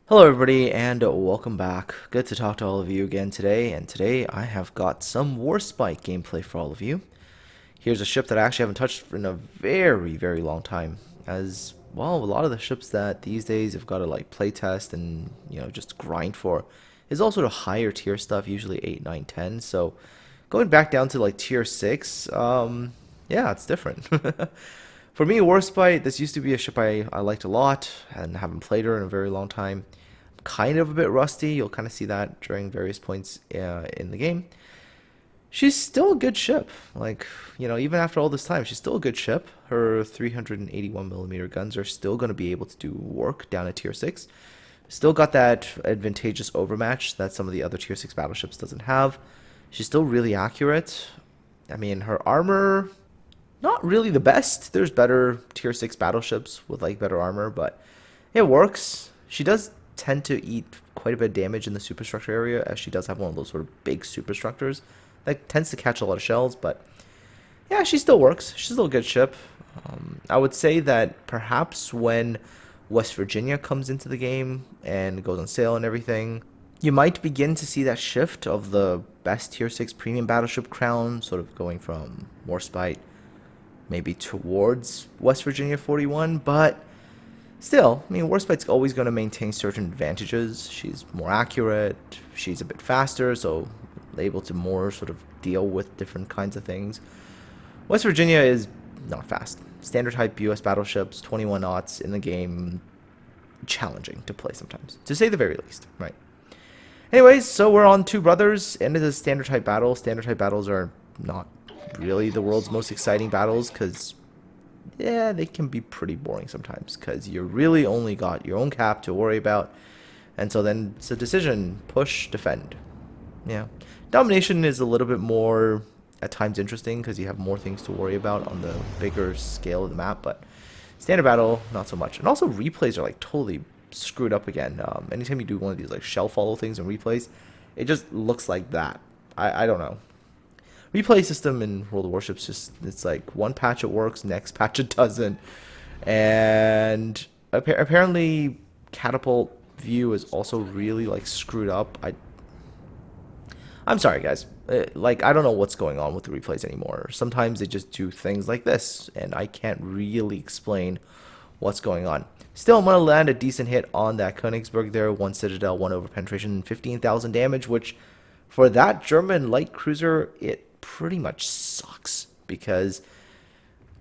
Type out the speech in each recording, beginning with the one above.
Hello everybody and welcome back. Good to talk to all of you again today, and today I have got some Warspite gameplay for all of you. Here's a ship that I actually haven't touched in a very long time, as well a lot of the ships that these days have got to like playtest and just grind for is also the higher tier stuff, usually 8, 9, 10. So going back down to like tier 6, yeah, it's different. For me, Warspite, this used to be a ship I liked a lot and haven't played her in a very long time. Kind of a bit rusty, you'll kind of see that during various points in the game. She's still a good ship. Like, even after all this time, she's still a good ship. Her 381mm guns are still going to be able to do work down at tier 6. Still got that advantageous overmatch that some of the other tier 6 battleships doesn't have. She's still really accurate. I mean, her armor, not really the best. There's better tier 6 battleships with like better armor, but it works. She does tend to eat quite a bit of damage in the superstructure area, as she does have one of those sort of big superstructures that tends to catch a lot of shells. But yeah, she still works. She's still a good ship. I would say that perhaps when West Virginia comes into the game and goes on sale and everything, you might begin to see that shift of the best tier 6 premium battleship crown sort of going from Warspite maybe towards West Virginia 41, but still, I mean, Warspite's always going to maintain certain advantages. She's more accurate, she's a bit faster, so able to more sort of deal with different kinds of things. West Virginia is not fast. Standard type US battleships, 21 knots in the game, challenging to play sometimes, to say the very least, right? Anyways, so we're on Two Brothers, and it is a standard type battle. Standard type battles are not really the world's most exciting battles, because yeah, they can be pretty boring sometimes, because you really only got your own cap to worry about, and so then it's a decision: push, defend. Yeah, domination is a little bit more at times interesting because you have more things to worry about on the bigger scale of the map, but standard battle not so much. And also replays are like totally screwed up again. Anytime you do one of these like shell follow things in replays, it just looks like that. I don't know. Replay system in World of Warships, just it's like one patch it works, next patch it doesn't, and apparently catapult view is also really like screwed up. I'm sorry guys, like I don't know what's going on with the replays anymore. Sometimes they just do things like this, and I can't really explain what's going on. Still, I'm gonna land a decent hit on that Königsberg there, 1 Citadel, 1 over penetration, 15,000 damage, which for that German light cruiser, it pretty much sucks, because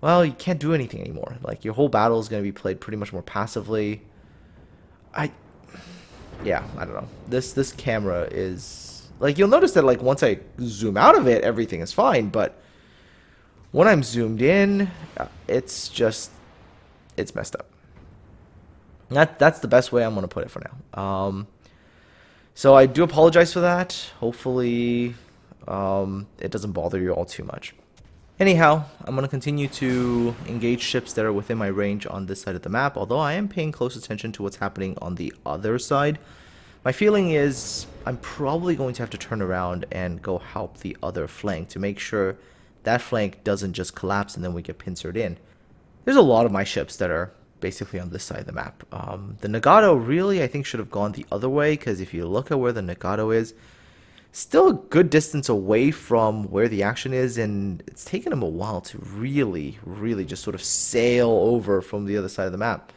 well, you can't do anything anymore. Like, your whole battle is going to be played pretty much more passively. Yeah, I don't know, this camera is like, you'll notice that like once I zoom out of it, everything is fine, but when I'm zoomed in, it's messed up. That's the best way I'm going to put it for now. So I do apologize for that. Hopefully it doesn't bother you all too much. Anyhow, I'm going to continue to engage ships that are within my range on this side of the map, although I am paying close attention to what's happening on the other side. My feeling is I'm probably going to have to turn around and go help the other flank to make sure that flank doesn't just collapse and then we get pincered in. There's a lot of my ships that are basically on this side of the map. The Nagato really, I think, should have gone the other way, because if you look at where the Nagato is, still a good distance away from where the action is, and it's taken him a while to really just sort of sail over from the other side of the map.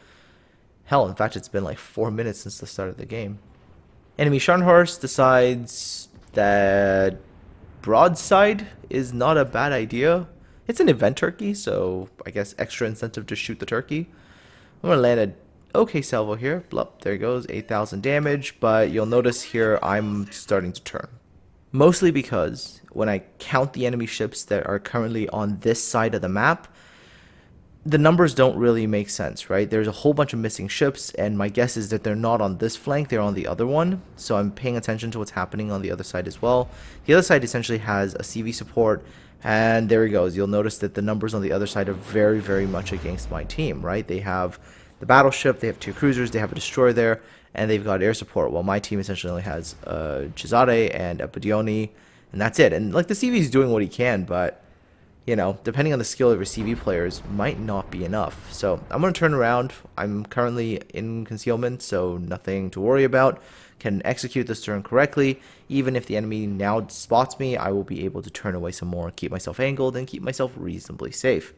Hell, in fact, it's been like 4 minutes since the start of the game. Enemy Scharnhorst decides that broadside is not a bad idea. It's an event turkey, so I guess extra incentive to shoot the turkey. I'm gonna land a okay salvo here. Blup, there goes, 8,000 damage, but you'll notice here I'm starting to turn. Mostly because when I count the enemy ships that are currently on this side of the map, the numbers don't really make sense, right? There's a whole bunch of missing ships, and my guess is that they're not on this flank, they're on the other one. So I'm paying attention to what's happening on the other side as well. The other side essentially has a CV support, and there he goes. You'll notice that the numbers on the other side are very much against my team, right? They have the battleship, they have 2 cruisers, they have a destroyer there, and they've got air support, while my team essentially only has Cesare and a Badioni, and that's it. And like, the CV is doing what he can, but you know, depending on the skill of your CV players, might not be enough. So I'm going to turn around. I'm currently in concealment, so nothing to worry about. Can execute this turn correctly. Even if the enemy now spots me, I will be able to turn away some more, keep myself angled, and keep myself reasonably safe.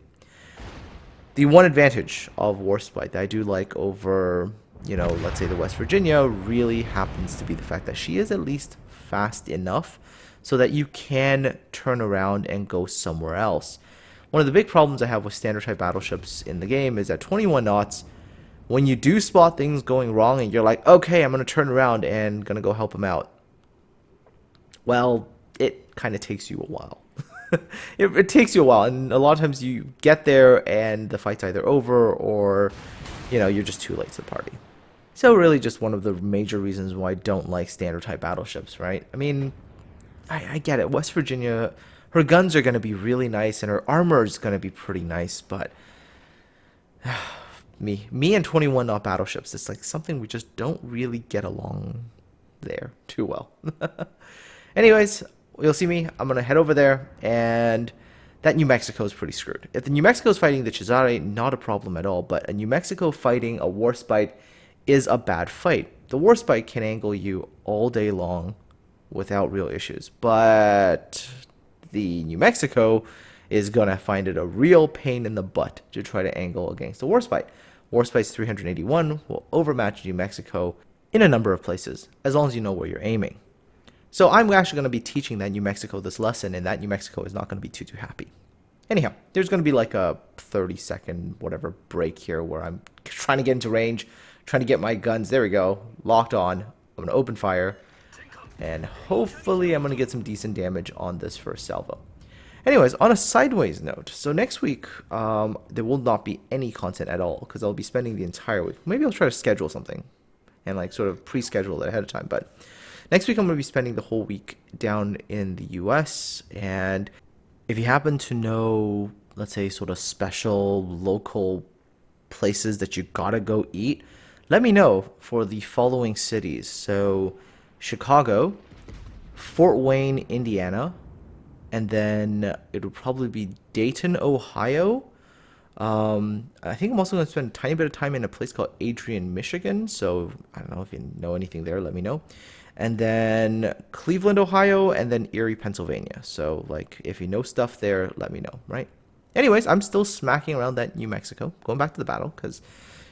The one advantage of Warspite that I do like over, you know, let's say the West Virginia really happens to be the fact that she is at least fast enough so that you can turn around and go somewhere else. One of the big problems I have with standard type battleships in the game is at 21 knots, when you do spot things going wrong and you're like, okay, I'm going to turn around and going to go help them out, well, it kind of takes you a while. It takes you a while, and a lot of times you get there and the fight's either over or, you know, you're just too late to the party. So really just one of the major reasons why I don't like standard type battleships, right? I mean, I get it. West Virginia, her guns are going to be really nice and her armor is going to be pretty nice, but me and 21 knot battleships, it's like something we just don't really get along there too well. Anyways, you'll see me. I'm going to head over there, and that New Mexico is pretty screwed. If the New Mexico is fighting the Cesare, not a problem at all, but a New Mexico fighting a Warspite is a bad fight. The Warspite can angle you all day long without real issues, but the New Mexico is going to find it a real pain in the butt to try to angle against the Warspite. Warspite's 381 will overmatch New Mexico in a number of places, as long as you know where you're aiming. So I'm actually going to be teaching that New Mexico this lesson, and that New Mexico is not going to be too happy. Anyhow, there's going to be like a 30-second whatever break here where I'm trying to get into range, trying to get my guns, there we go, locked on. I'm going to open fire, and hopefully I'm going to get some decent damage on this first salvo. Anyways, on a sideways note, so next week there will not be any content at all because I'll be spending the entire week. Maybe I'll try to schedule something and like sort of pre-schedule it ahead of time, but next week I'm going to be spending the whole week down in the US, and if you happen to know, let's say, sort of special local places that you gotta go eat, let me know for the following cities. So Chicago, Fort Wayne, Indiana, and then it would probably be Dayton, Ohio. I think I'm also going to spend a tiny bit of time in a place called Adrian, Michigan. So I don't know if you know anything there, let me know. And then Cleveland, Ohio, and then Erie, Pennsylvania. So like if you know stuff there, let me know, right? Anyways, I'm still smacking around that New Mexico, going back to the battle because,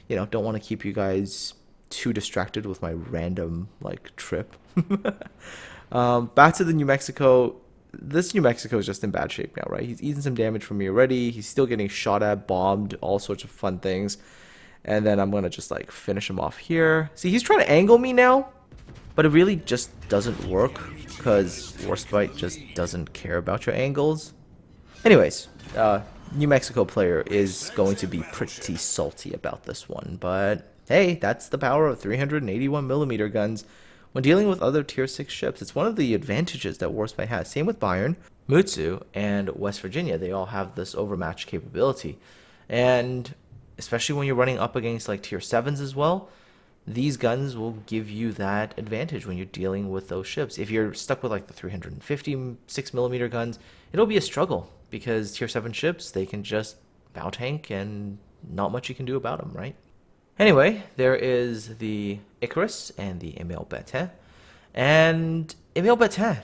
you know, don't want to keep you guys too distracted with my random like trip. Back to the New Mexico. This New Mexico is just in bad shape now, right? He's eating some damage from me already. He's still getting shot at, bombed, all sorts of fun things. And then I'm going to just like finish him off here. See, he's trying to angle me now, but it really just doesn't work because Warspite just doesn't care about your angles. Anyways, New Mexico player is going to be pretty salty about this one, but hey, that's the power of 381mm guns. When dealing with other tier 6 ships, it's one of the advantages that Warspite has. Same with Bayern, Mutsu, and West Virginia. They all have this overmatch capability. And especially when you're running up against like tier 7s as well, these guns will give you that advantage when you're dealing with those ships. If you're stuck with like the 356mm guns, it'll be a struggle because tier 7 ships, they can just bow tank and not much you can do about them, right? Anyway, there is the Icarus and the Emile Bertin. And Emile Bertin,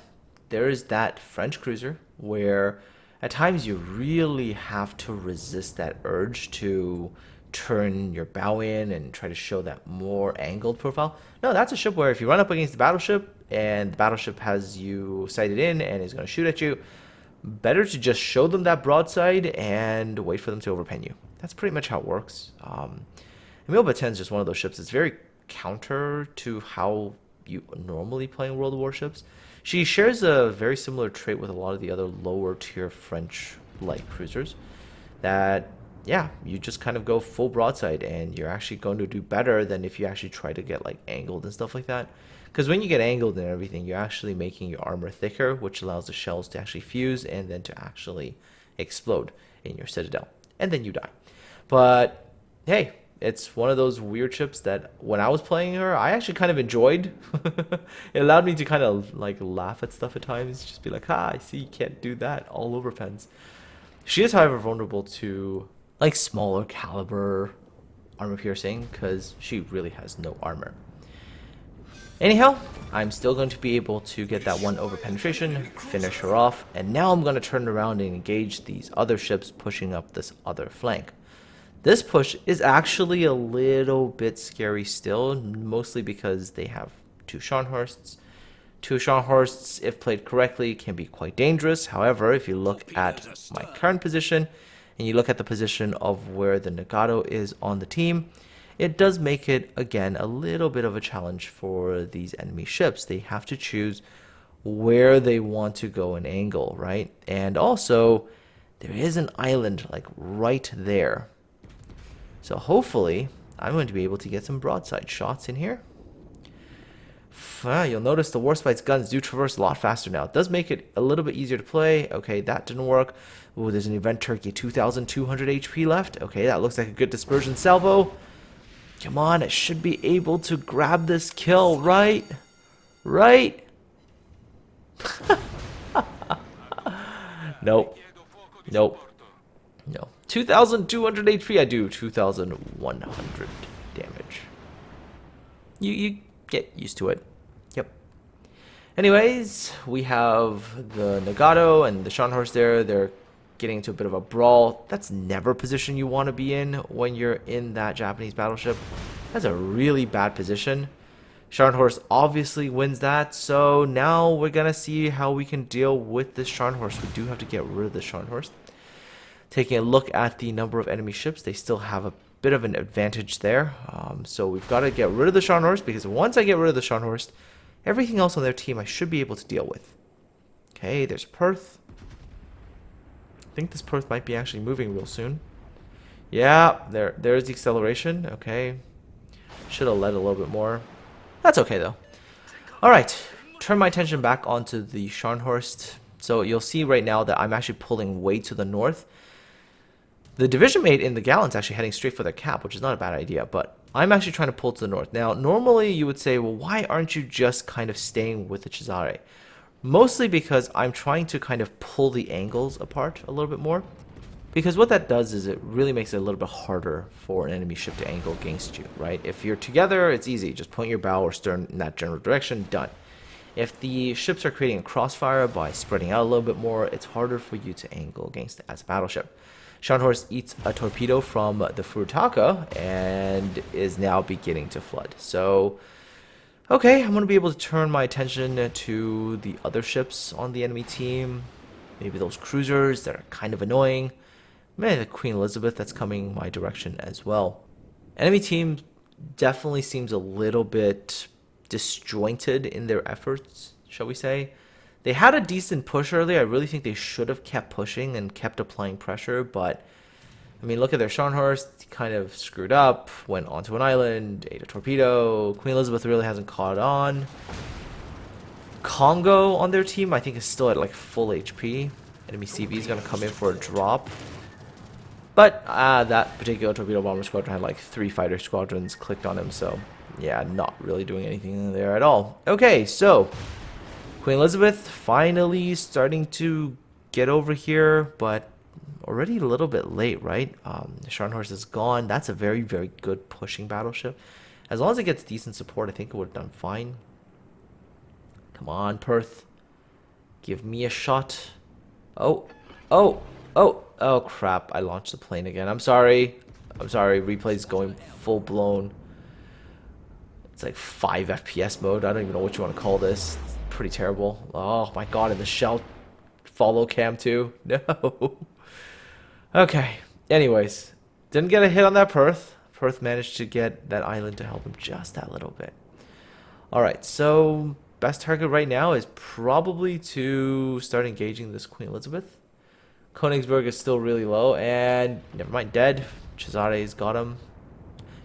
there is that French cruiser where at times you really have to resist that urge to turn your bow in and try to show that more angled profile. No, that's a ship where if you run up against the battleship and the battleship has you sighted in and is going to shoot at you, better to just show them that broadside and wait for them to overpen you. That's pretty much how it works. Emile Bertin is just one of those ships that's very counter to how you normally play in World of Warships. She shares a very similar trait with a lot of the other lower tier French light cruisers that, yeah, you just kind of go full broadside and you're actually going to do better than if you actually try to get like angled and stuff like that. Because when you get angled and everything, you're actually making your armor thicker, which allows the shells to actually fuse and then to actually explode in your citadel. And then you die. But hey, it's one of those weird ships that when I was playing her, I actually kind of enjoyed. It allowed me to kind of like laugh at stuff at times. Just be like, I see you can't do that. All over pens. She is, however, vulnerable to like smaller caliber armor piercing because she really has no armor. Anyhow, I'm still going to be able to get that one over penetration, finish her off, and now I'm going to turn around and engage these other ships pushing up this other flank. This push is actually a little bit scary still, mostly because they have two Scharnhorsts. Two Scharnhorsts, if played correctly, can be quite dangerous. However, if you look at my current position, and you look at the position of where the Nagato is on the team, it does make it, again, a little bit of a challenge for these enemy ships. They have to choose where they want to go and angle, right? And also, there is an island, like, right there. So hopefully, I'm going to be able to get some broadside shots in here. You'll notice the Warspite's guns do traverse a lot faster now. It does make it a little bit easier to play. Okay, that didn't work. Ooh, there's an event turkey, 2,200 HP left. Okay, that looks like a good dispersion salvo. Come on, I should be able to grab this kill, right? Right? Nope. Nope. No. 2,200 HP, I do 2,100 damage. You get used to it. Yep. Anyways, we have the Nagato and the Scharnhorst there. They're getting into a bit of a brawl. That's never a position you want to be in when you're in that Japanese battleship. That's a really bad position. Scharnhorst obviously wins that, so now we're gonna see how we can deal with this Scharnhorst. We do have to get rid of the Scharnhorst. Taking a look at the number of enemy ships, they still have a bit of an advantage there. So we've got to get rid of the Scharnhorst, because once I get rid of the Scharnhorst, everything else on their team I should be able to deal with. Okay, there's Perth. I think this Perth might be actually moving real soon. Yeah, there's the acceleration. Okay. Should have led a little bit more. That's okay, though. Alright, turn my attention back onto the Scharnhorst. So you'll see right now that I'm actually pulling way to the north. The division mate in the Gallant's actually heading straight for their cap, which is not a bad idea, but I'm actually trying to pull to the north. Now, normally you would say, well, why aren't you just kind of staying with the Cesare? Mostly because I'm trying to kind of pull the angles apart a little bit more. Because what that does is it really makes it a little bit harder for an enemy ship to angle against you, right? If you're together, it's easy. Just point your bow or stern in that general direction, done. If the ships are creating a crossfire by spreading out a little bit more, it's harder for you to angle against it as a battleship. Scharnhorst eats a torpedo from the Furutaka and is now beginning to flood. So, okay, I'm going to be able to turn my attention to the other ships on the enemy team. Maybe those cruisers that are kind of annoying. Maybe the Queen Elizabeth that's coming my direction as well. Enemy team definitely seems a little bit disjointed in their efforts, shall we say. They had a decent push early. I really think they should have kept pushing and kept applying pressure, but I mean, look at their Scharnhorst, kind of screwed up, went onto an island, ate a torpedo. Queen Elizabeth really hasn't caught on. Congo on their team, I think, is still at like full HP. Enemy CV is going to come in for a drop. But that particular torpedo bomber squadron had like 3 fighter squadrons clicked on him, so yeah, not really doing anything there at all. Okay, so Queen Elizabeth finally starting to get over here, but already a little bit late, right? The Scharnhorst is gone. That's a very, very good pushing battleship. As long as it gets decent support, I think it would have done fine. Come on, Perth. Give me a shot. Oh, crap. I launched the plane again. I'm sorry. Replay's going full blown. It's like 5 FPS mode. I don't even know what you want to call this. It's pretty terrible. Oh my god, and the shell follow cam too. No. Okay. Anyways, didn't get a hit on that Perth. Perth managed to get that island to help him just that little bit. Alright, so best target right now is probably to start engaging this Queen Elizabeth. Königsberg is still really low, and never mind, dead. Cesare's got him.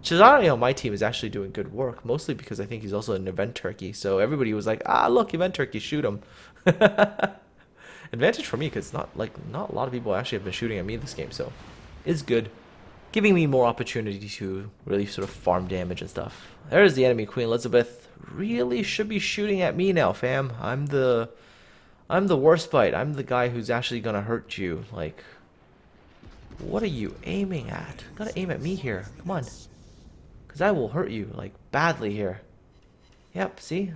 Cesare on my team is actually doing good work, mostly because I think he's also an event turkey. So everybody was like, ah, look, event turkey, shoot him. Advantage for me, because not a lot of people actually have been shooting at me this game, so it's good. Giving me more opportunity to really sort of farm damage and stuff. There's the enemy Queen Elizabeth. Really should be shooting at me now, fam. I'm the Warspite. I'm the guy who's actually gonna hurt you. Like, What are you aiming at? Gotta aim at me here. Come on. Because I will hurt you, like, badly here. Yep, see?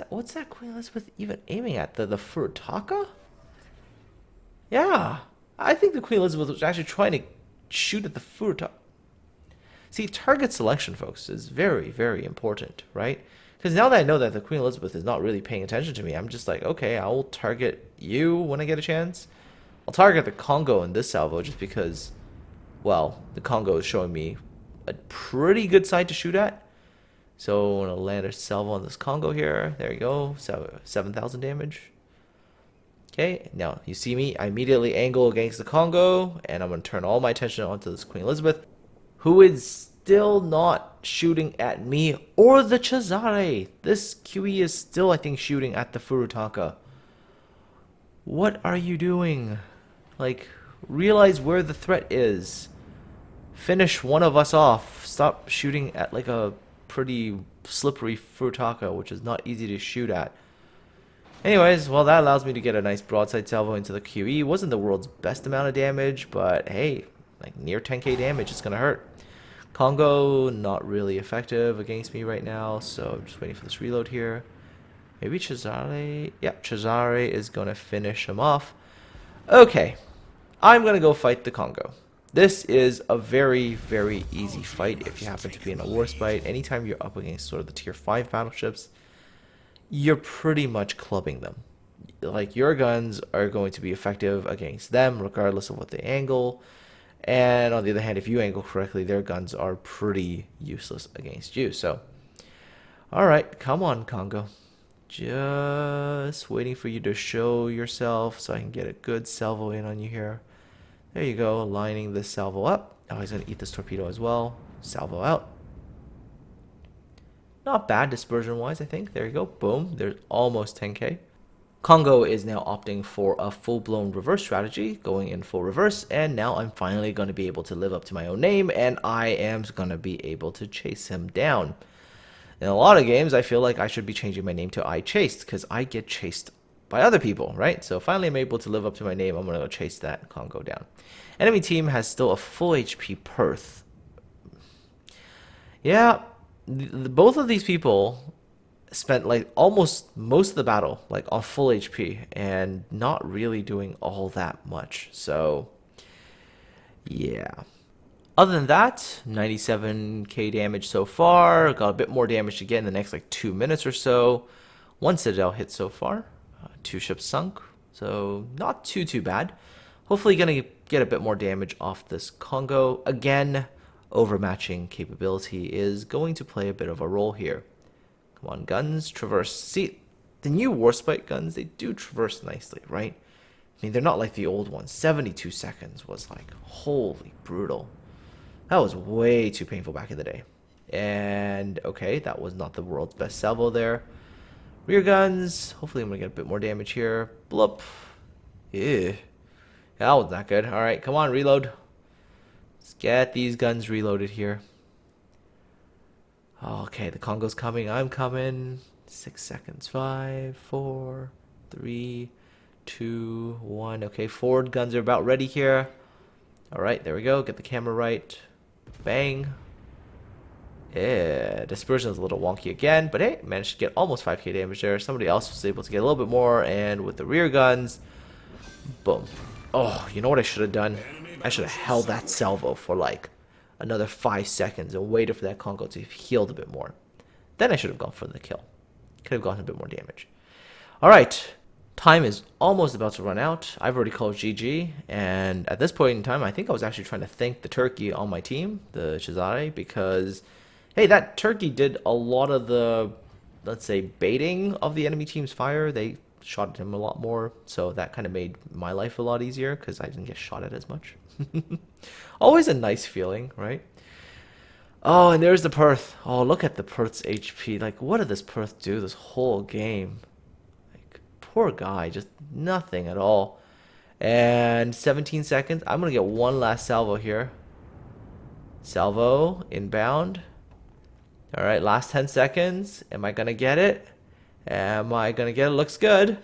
What's that Queen Elizabeth even aiming at? The Furutaka? Yeah. I think the Queen Elizabeth was actually trying to shoot at the Furutaka. See, target selection, folks, is very, very important, right? Because now that I know that the Queen Elizabeth is not really paying attention to me, I'm just like, okay, I'll target you when I get a chance. I'll target the Congo in this salvo just because, well, the Congo is showing me a pretty good side to shoot at. So I'm going to land a salvo on this Congo here. There you go, 7,000 damage. Okay, now you see me, I immediately angle against the Congo, and I'm going to turn all my attention onto this Queen Elizabeth, who is still not shooting at me or the Cesare. This QE is still, I think, shooting at the Furutaka. What are you doing? Like, realize where the threat is. Finish one of us off. Stop shooting at like a pretty slippery Furutaka, which is not easy to shoot at. Anyways, well, that allows me to get a nice broadside salvo into the QE. Wasn't the world's best amount of damage, but hey, like near 10k damage, it's gonna hurt. Congo, not really effective against me right now, so I'm just waiting for this reload here. Maybe Cesare. Yep, Cesare is gonna finish him off. Okay, I'm gonna go fight the Congo. This is a very, very easy fight if you happen to be in a Warspite. Anytime you're up against sort of the tier 5 battleships, you're pretty much clubbing them. Like, your guns are going to be effective against them regardless of what they angle. And on the other hand, if you angle correctly, their guns are pretty useless against you. So, alright, come on, Congo. Just waiting for you to show yourself so I can get a good salvo in on you here. There you go, lining this salvo up. Oh, he's going to eat this torpedo as well. Salvo out. Not bad dispersion-wise, I think. There you go. Boom. There's almost 10k. Congo is now opting for a full-blown reverse strategy, going in full reverse, and now I'm finally going to be able to live up to my own name, and I am going to be able to chase him down. In a lot of games, I feel like I should be changing my name to I Chased, because I get chased by other people, right? So finally I'm able to live up to my name. I'm going to go chase that Congo down. Enemy team has still a full HP Perth. Yeah, both of these people spent like almost most of the battle like on full HP and not really doing all that much. So yeah. Other than that, 97k damage so far. Got a bit more damage to get in the next like 2 minutes or so. 1 Citadel hit so far. 2 ships sunk. So not too bad. Hopefully gonna get a bit more damage off this Congo. Again, overmatching capability is going to play a bit of a role here. Come on, guns, traverse. See, the new Warspite guns, they do traverse nicely, right? I mean, they're not like the old ones. 72 seconds was like, holy brutal. That was way too painful back in the day. And, okay, that was not the world's best salvo there. Rear guns, hopefully I'm going to get a bit more damage here. Blup. Ew. That was not good. Alright, come on, reload. Let's get these guns reloaded here. Okay, the Congo's coming. I'm coming. 6 seconds. 5, 4, 3, 2, 1. Okay, forward guns are about ready here. Alright, there we go. Get the camera right. Bang. Yeah, dispersion is a little wonky again, but hey, managed to get almost 5k damage there. Somebody else was able to get a little bit more, and with the rear guns, boom. Oh, you know what I should have done? I should have held that salvo for like another 5 seconds and waited for that Congo to heal a bit more. Then I should have gone for the kill. Could have gotten a bit more damage. Alright, time is almost about to run out. I've already called GG, and at this point in time, I think I was actually trying to thank the turkey on my team, the Cesare, because, hey, that turkey did a lot of the, let's say, baiting of the enemy team's fire. They shot at him a lot more, so that kind of made my life a lot easier because I didn't get shot at as much. Always a nice feeling, right? Oh, and there's the Perth. Oh, look at the Perth's HP. Like, what did this Perth do this whole game? Like, poor guy, just nothing at all. And 17 seconds. I'm gonna get one last salvo here. Salvo inbound. All right, last 10 seconds. Am I gonna get it? Am I gonna get it? Looks good.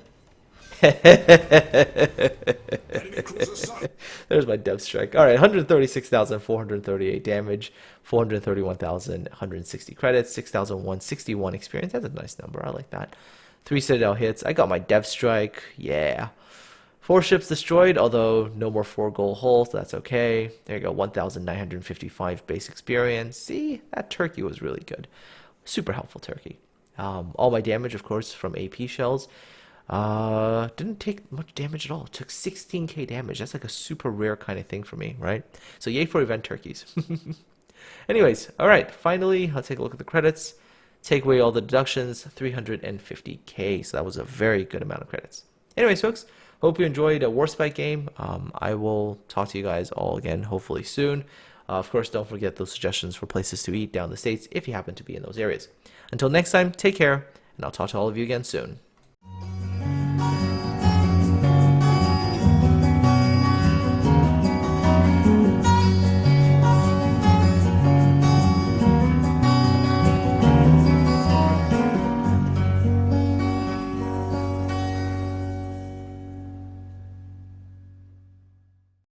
There's my dev strike. All right, 136,438 damage, 431,160 credits, 6,161 experience. That's a nice number. I like that. 3 Citadel hits. I got my dev strike. Yeah. 4 ships destroyed, although no more 4 gold hulls. So that's okay. There you go. 1,955 base experience. See, that turkey was really good. Super helpful turkey. All my damage, of course, from AP shells. Didn't take much damage at all. It took 16k damage. That's like a super rare kind of thing for me, right? So yay for event turkeys. Anyways, all right. Finally, let's take a look at the credits. Take away all the deductions, 350k. So that was a very good amount of credits. Anyways, folks, hope you enjoyed a Warspite game. I will talk to you guys all again, hopefully soon. Of course, don't forget those suggestions for places to eat down the States if you happen to be in those areas. Until next time, take care, and I'll talk to all of you again soon.